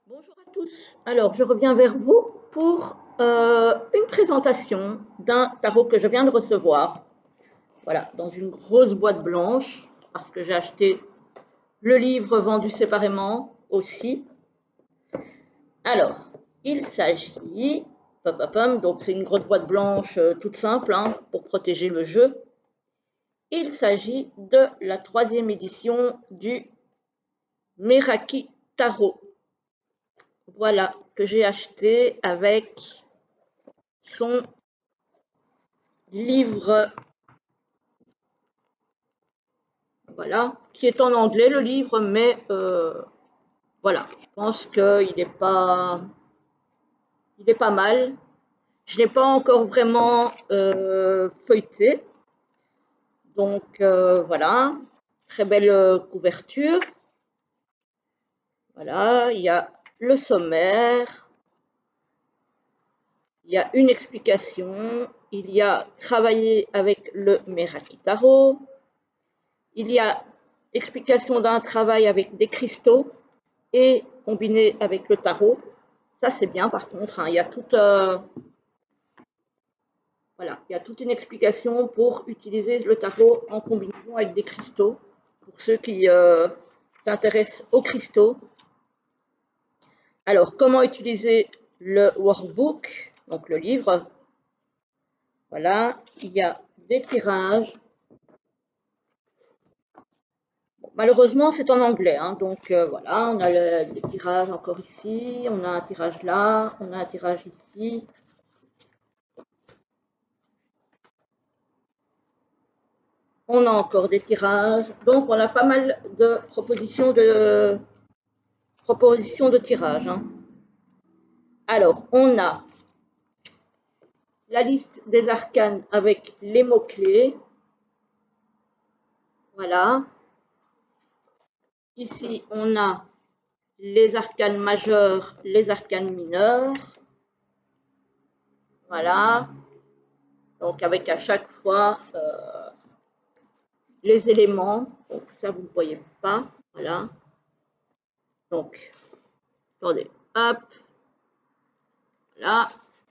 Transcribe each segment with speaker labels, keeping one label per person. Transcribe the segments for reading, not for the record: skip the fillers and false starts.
Speaker 1: Bonjour à tous. Alors, je reviens vers vous pour une présentation d'un tarot que je viens de recevoir. Voilà, dans une grosse boîte blanche, parce que j'ai acheté le livre vendu séparément aussi. Alors, il s'agit, donc c'est une grosse boîte blanche toute simple hein, pour protéger le jeu. Il s'agit de la 3e édition du Meraki Tarot. Voilà, que j'ai acheté avec son livre, voilà, qui est en anglais le livre, mais voilà, je pense qu'il est pas mal. Je n'ai pas encore vraiment feuilleté, donc voilà, très belle couverture. Voilà, il y a le sommaire, il y a une explication, il y a travailler avec le Meraki Tarot, il y a explication d'un travail avec des cristaux et combiné avec le tarot. Ça, c'est bien par contre. Hein, il y a voilà, il y a toute une explication pour utiliser le tarot en combinaison avec des cristaux. Pour ceux qui s'intéressent aux cristaux. Alors, comment utiliser le workbook, donc le livre. Voilà, il y a des tirages. Bon, malheureusement, c'est en anglais, hein, donc voilà, on a les tirages encore ici, on a un tirage là, on a un tirage ici. On a encore des tirages, donc on a pas mal de propositions de tirages. Hein. Alors, on a la liste des arcanes avec les mots-clés. Voilà. Ici, on a les arcanes majeures, les arcanes mineures. Voilà. Donc, avec à chaque fois les éléments. Donc, ça, vous ne voyez pas. Voilà. Donc, attendez. Hop. Là.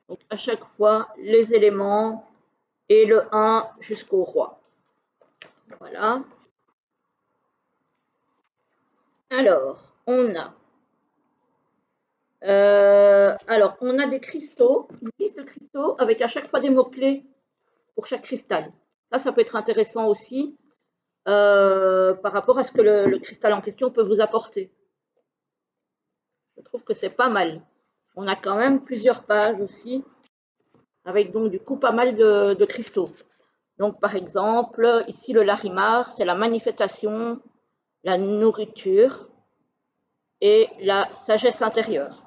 Speaker 1: Donc, à chaque fois, les éléments et le 1 jusqu'au roi. Voilà. Alors, on a des cristaux, une liste de cristaux avec à chaque fois des mots-clés pour chaque cristal. Ça peut être intéressant aussi par rapport à ce que le cristal en question peut vous apporter. Je trouve que c'est pas mal. On a quand même plusieurs pages aussi, avec donc du coup pas mal de cristaux. Donc par exemple, ici le larimar, c'est la manifestation, la nourriture et la sagesse intérieure.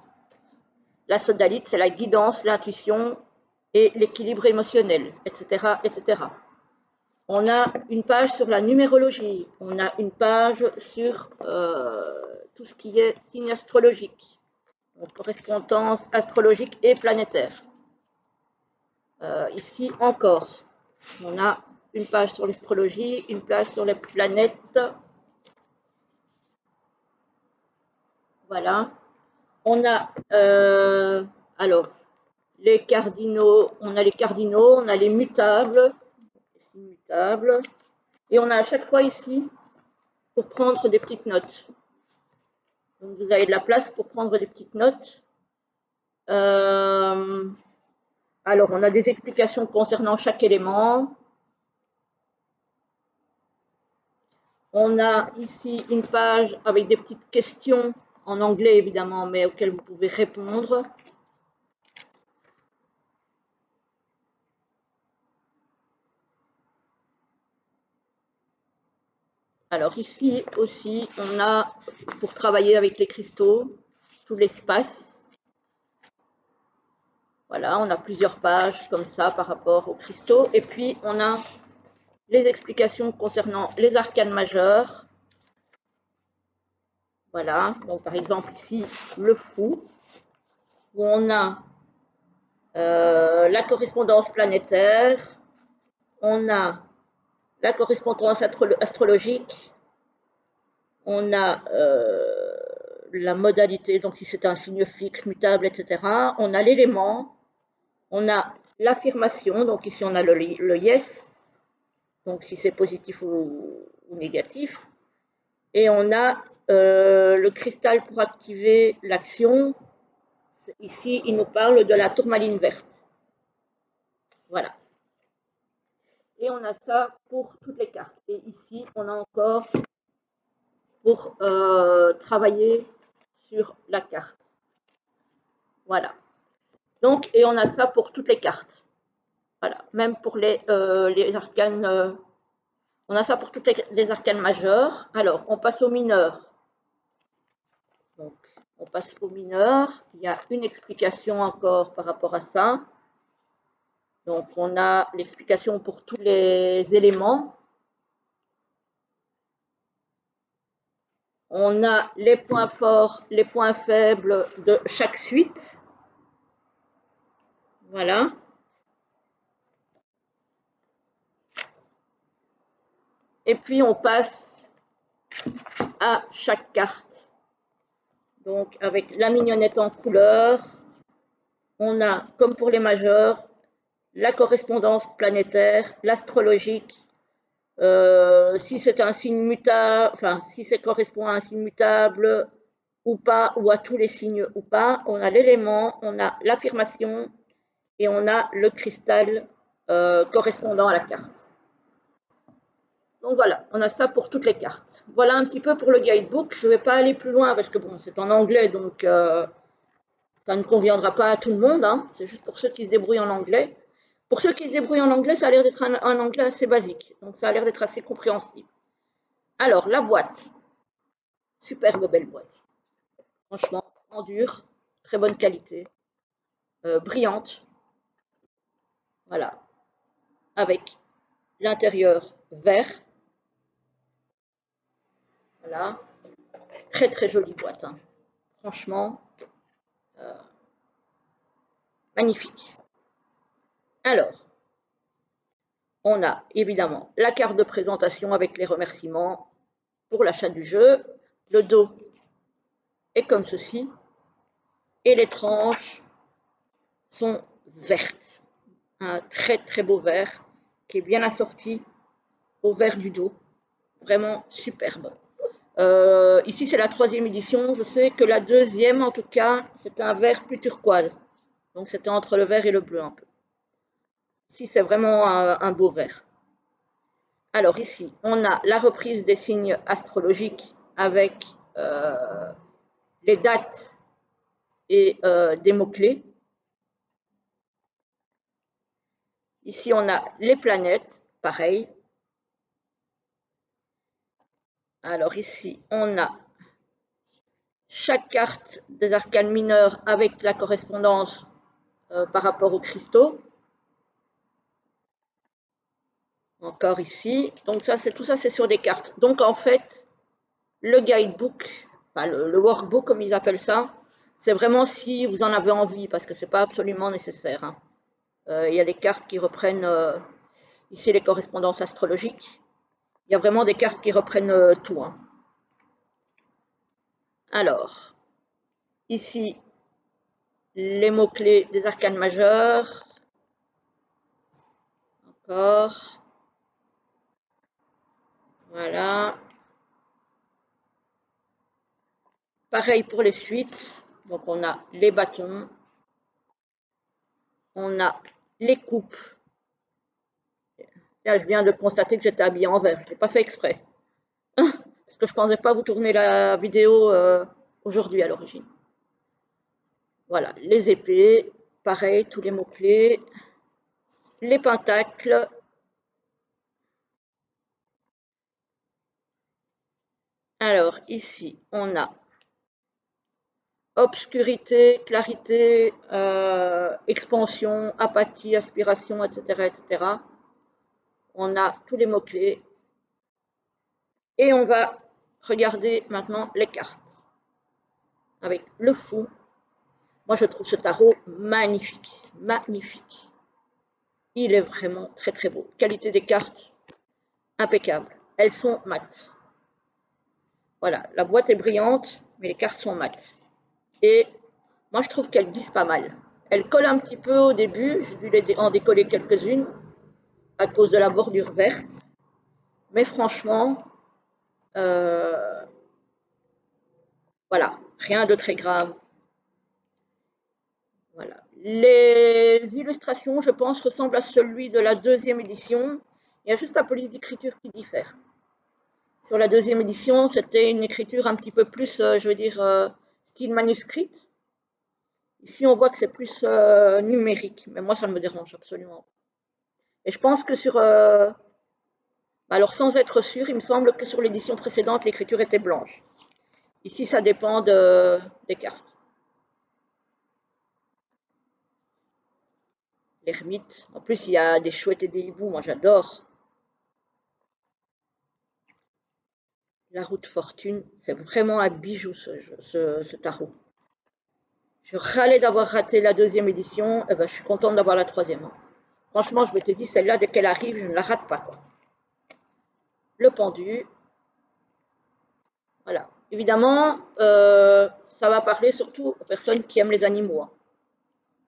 Speaker 1: La sodalite, c'est la guidance, l'intuition et l'équilibre émotionnel, etc., etc. On a une page sur la numérologie, on a une page sur tout ce qui est signe astrologique, donc correspondance astrologique et planétaire. Ici encore, on a une page sur l'astrologie, une page sur les planètes. Voilà. On a alors les cardinaux, on a les mutables, et on a à chaque fois ici pour prendre des petites notes. Donc vous avez de la place pour prendre des petites notes. Alors on a des explications concernant chaque élément. On a ici une page avec des petites questions en anglais évidemment, mais auxquelles vous pouvez répondre. Alors ici aussi, on a, pour travailler avec les cristaux, tout l'espace. Voilà, on a plusieurs pages comme ça par rapport aux cristaux. Et puis, on a les explications concernant les arcanes majeures. Voilà, donc par exemple ici, le fou, où on a la correspondance planétaire, on a la correspondance astrologique, on a la modalité, donc si c'est un signe fixe, mutable, etc. On a l'élément, on a l'affirmation, donc ici on a le yes, donc si c'est positif ou négatif, et on a le cristal pour activer l'action. Ici, il nous parle de la tourmaline verte. Voilà. Et on a ça pour toutes les cartes. Et ici, on a encore pour travailler sur la carte. Voilà. Donc, et on a ça pour toutes les cartes. Voilà. Même pour les arcanes. On a ça pour toutes les arcanes majeures. Alors, on passe aux mineurs. Donc, on passe aux mineurs. Il y a une explication encore par rapport à ça. Donc, on a l'explication pour tous les éléments. On a les points forts, les points faibles de chaque suite. Voilà. Et puis, on passe à chaque carte. Donc, avec la mignonnette en couleur, on a, comme pour les majeurs, la correspondance planétaire, l'astrologique. Si c'est un signe mutable, enfin, si ça correspond à un signe mutable ou pas, ou à tous les signes ou pas, on a l'élément, on a l'affirmation et on a le cristal correspondant à la carte. Donc voilà, on a ça pour toutes les cartes. Voilà un petit peu pour le guidebook. Je ne vais pas aller plus loin parce que bon, c'est en anglais, donc ça ne conviendra pas à tout le monde. Hein. C'est juste pour ceux qui se débrouillent en anglais. Pour ceux qui se débrouillent en anglais, ça a l'air d'être un anglais assez basique. Donc ça a l'air d'être assez compréhensible. Alors, la boîte. Superbe belle boîte. Franchement, en dur, très bonne qualité, brillante. Voilà. Avec l'intérieur vert. Voilà. Très très jolie boîte. Hein. Franchement, magnifique. Alors, on a évidemment la carte de présentation avec les remerciements pour l'achat du jeu. Le dos est comme ceci. Et les tranches sont vertes. Un très très beau vert qui est bien assorti au vert du dos. Vraiment superbe. Ici, c'est la 3e édition. Je sais que la 2e, en tout cas, c'est un vert plus turquoise. Donc, c'était entre le vert et le bleu un peu. Ici, c'est vraiment un beau vert. Alors, ici, on a la reprise des signes astrologiques avec les dates et des mots-clés. Ici, on a les planètes, pareil. Alors, ici, on a chaque carte des arcanes mineurs avec la correspondance par rapport aux cristaux. Encore ici. Donc ça, c'est tout ça, c'est sur des cartes. Donc en fait, le guidebook, enfin le workbook comme ils appellent ça, c'est vraiment si vous en avez envie, parce que c'est pas absolument nécessaire. Hein. Il y a des cartes qui reprennent ici les correspondances astrologiques. Il y a vraiment des cartes qui reprennent tout. Hein. Alors, ici, les mots-clés des arcanes majeures. Encore. Voilà. Pareil pour les suites. Donc, on a les bâtons. On a les coupes. Là, je viens de constater que j'étais habillée en vert. Je ne l'ai pas fait exprès. Parce que je ne pensais pas vous tourner la vidéo aujourd'hui à l'origine. Voilà, les épées. Pareil, tous les mots-clés. Les pentacles. Alors, ici, on a obscurité, clarité, expansion, apathie, aspiration, etc., etc. On a tous les mots-clés. Et on va regarder maintenant les cartes. Avec le fou. Moi, je trouve ce tarot magnifique. Magnifique. Il est vraiment très très beau. Qualité des cartes, impeccable. Elles sont mates. Voilà, la boîte est brillante. mais les cartes sont mates. Et moi, je trouve qu'elles glissent pas mal. Elles collent un petit peu au début, j'ai dû en décoller quelques-unes à cause de la bordure verte. Mais franchement, voilà, rien de très grave. Voilà. Les illustrations, je pense, ressemblent à celui de la deuxième édition. Il y a juste la police d'écriture qui diffère. Sur la deuxième édition, c'était une écriture un petit peu plus, je veux dire, style manuscrit. Ici, on voit que c'est plus numérique, mais moi, ça ne me dérange absolument pas. Et je pense que sur... alors, sans être sûr, il me semble que sur l'édition précédente, l'écriture était blanche. Ici, ça dépend des cartes. L'ermite. En plus, il y a des chouettes et des hiboux. Moi, j'adore. La roue de fortune, c'est vraiment un bijou, ce tarot. Je râlais d'avoir raté la deuxième édition. Eh ben, je suis contente d'avoir la troisième. Franchement, je m'étais dit, celle-là, dès qu'elle arrive, je ne la rate pas, quoi. Le pendu. Voilà. Évidemment, ça va parler surtout aux personnes qui aiment les animaux. Hein,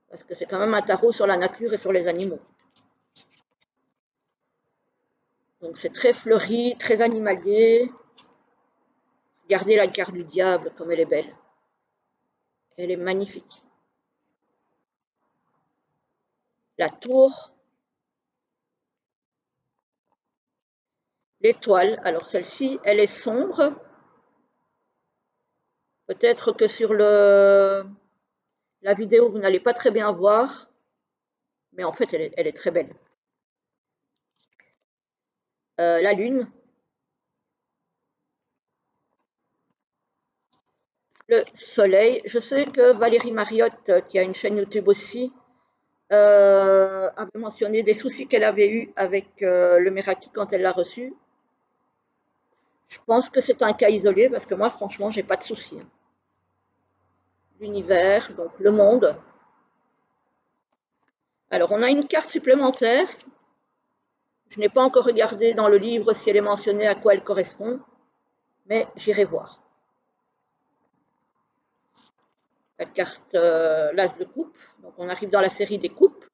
Speaker 1: parce que c'est quand même un tarot sur la nature et sur les animaux. Donc c'est très fleuri, très animalier. Regardez la carte du diable, comme elle est belle. Elle est magnifique. La tour. L'étoile. Alors celle-ci, elle est sombre. Peut-être que sur la vidéo, vous n'allez pas très bien voir. Mais en fait, elle est très belle. La lune. Le soleil. Je sais que Valérie Mariotte, qui a une chaîne YouTube aussi, avait mentionné des soucis qu'elle avait eus avec le Meraki quand elle l'a reçu. Je pense que c'est un cas isolé parce que moi, franchement, j'ai pas de soucis. L'univers, donc le monde. Alors, on a une carte supplémentaire. Je n'ai pas encore regardé dans le livre si elle est mentionnée à quoi elle correspond, mais j'irai voir. La carte l'as de coupe. Donc, on arrive dans la série des coupes.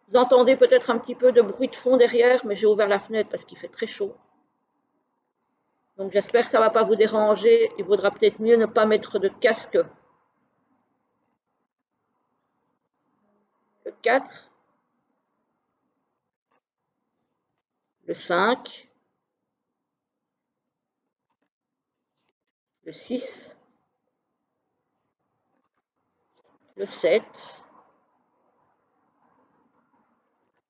Speaker 1: Vous entendez peut-être un petit peu de bruit de fond derrière, mais j'ai ouvert la fenêtre parce qu'il fait très chaud. Donc j'espère que ça ne va pas vous déranger. Il vaudra peut-être mieux ne pas mettre de casque. Le 4, le 5, le 6, le 7.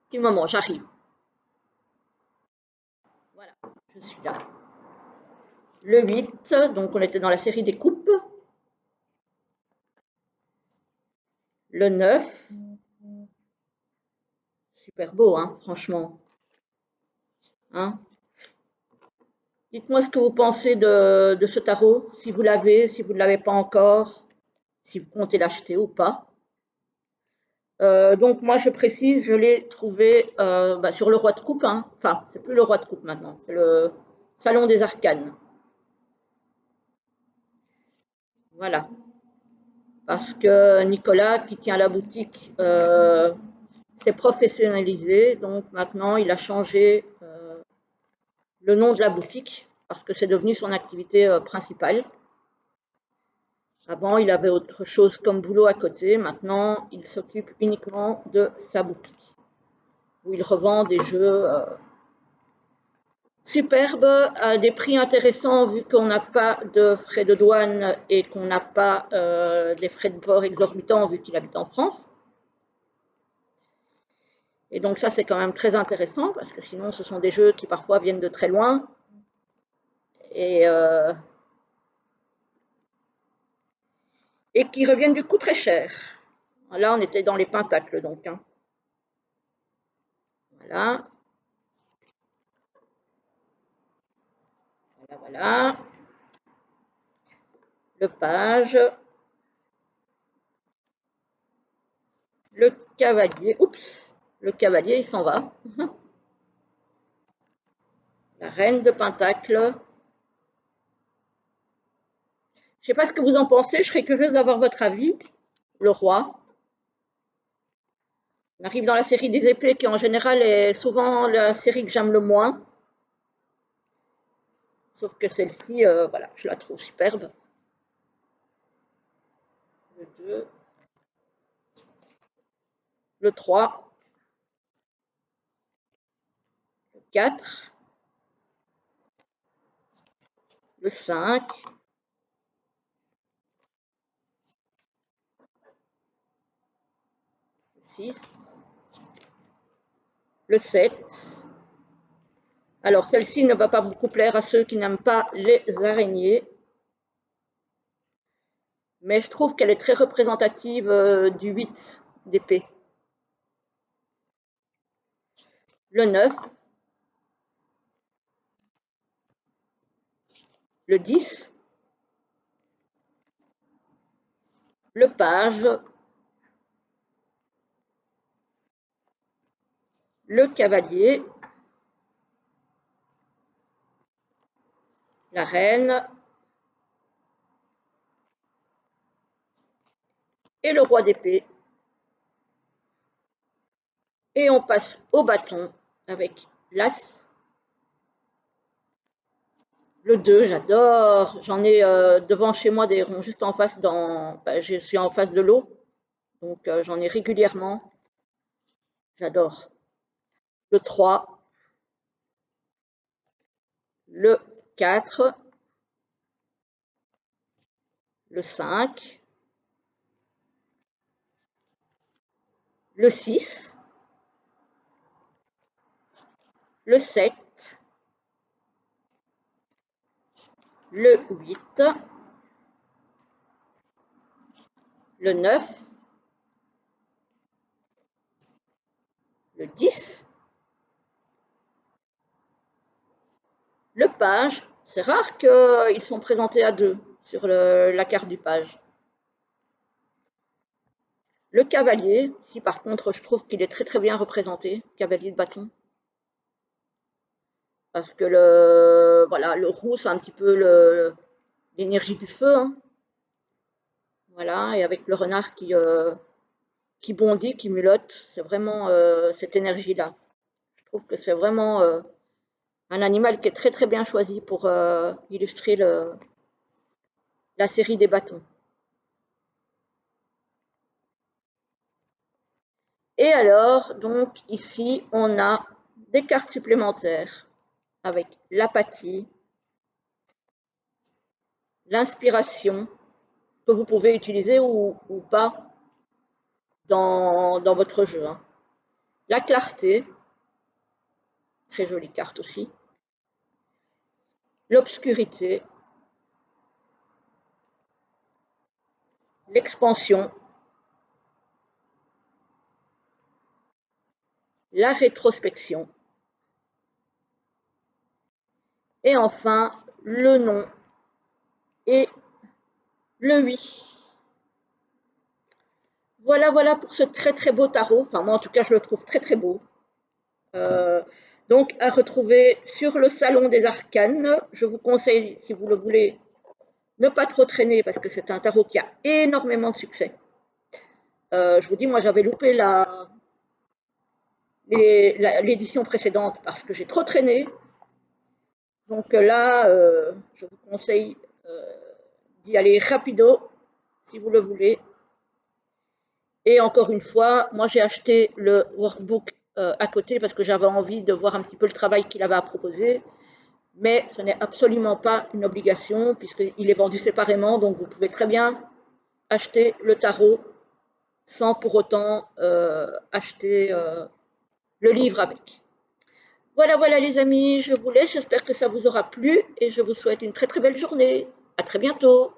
Speaker 1: Petit moment, j'arrive. Voilà, je suis là. Le 8, donc on était dans la série des coupes. Le 9. Super beau, hein, franchement. Hein? Dites-moi ce que vous pensez de ce tarot, si vous l'avez, si vous ne l'avez pas encore, si vous comptez l'acheter ou pas. Donc moi je précise, je l'ai trouvé sur le roi de coupe, hein. Enfin c'est plus le roi de coupe maintenant, c'est le salon des arcanes. Voilà, parce que Nicolas qui tient la boutique s'est professionnalisé, donc maintenant il a changé le nom de la boutique parce que c'est devenu son activité principale. Avant il avait autre chose comme boulot à côté, maintenant il s'occupe uniquement de sa boutique où il revend des jeux superbes, à des prix intéressants vu qu'on n'a pas de frais de douane et qu'on n'a pas des frais de port exorbitants vu qu'il habite en France. Et donc ça c'est quand même très intéressant parce que sinon ce sont des jeux qui parfois viennent de très loin et qui reviennent du coup très cher. Là on était dans les pentacles donc. Hein. Voilà. Voilà, voilà. Le page. Le cavalier. Oups. Le cavalier il s'en va. La reine de pentacle. Je ne sais pas ce que vous en pensez, je serais curieuse d'avoir votre avis. Le roi. On arrive dans la série des épées qui en général est souvent la série que j'aime le moins. Sauf que celle-ci, voilà, je la trouve superbe. Le 2, le 3, le 4, le 5, le 6, le 7. Alors celle-ci ne va pas beaucoup plaire à ceux qui n'aiment pas les araignées. Mais je trouve qu'elle est très représentative du 8 d'épée. Le 9, le 10, le page, le cavalier, la reine et le roi d'épée. Et on passe au bâton avec l'as. Le 2, j'adore. J'en ai devant chez moi des ronds juste en face je suis en face de l'eau. Donc j'en ai régulièrement. J'adore. Le 3, le 4, le 5, le 6, le 7, le 8, le 9, le 10, le page. C'est rare qu'ils sont présentés à deux sur la carte du page. Le cavalier, si par contre je trouve qu'il est très très bien représenté, cavalier de bâton. Parce que voilà, le roux, c'est un petit peu l'énergie du feu. Hein. Voilà, et avec le renard qui bondit, qui mulotte, c'est vraiment cette énergie-là. Je trouve que c'est vraiment un animal qui est très très bien choisi pour illustrer la série des bâtons. Et alors, donc ici, on a des cartes supplémentaires avec l'apathie, l'inspiration, que vous pouvez utiliser ou pas dans votre jeu. Hein. La clarté, très jolie carte aussi. L'obscurité, l'expansion, la rétrospection et enfin le nom et le oui. Voilà, voilà pour ce très très beau tarot. Enfin, moi en tout cas, je le trouve très très beau. Euh, donc, à retrouver sur le Salon des Arcanes. Je vous conseille, si vous le voulez, ne pas trop traîner parce que c'est un tarot qui a énormément de succès. Je vous dis, moi j'avais loupé l'édition précédente parce que j'ai trop traîné. Donc là, je vous conseille d'y aller rapido si vous le voulez. Et encore une fois, moi j'ai acheté le workbook à côté parce que j'avais envie de voir un petit peu le travail qu'il avait à proposer. Mais ce n'est absolument pas une obligation puisqu'il est vendu séparément. Donc vous pouvez très bien acheter le tarot sans pour autant acheter le livre avec. Voilà, voilà les amis, je vous laisse. J'espère que ça vous aura plu et je vous souhaite une très très belle journée. À très bientôt.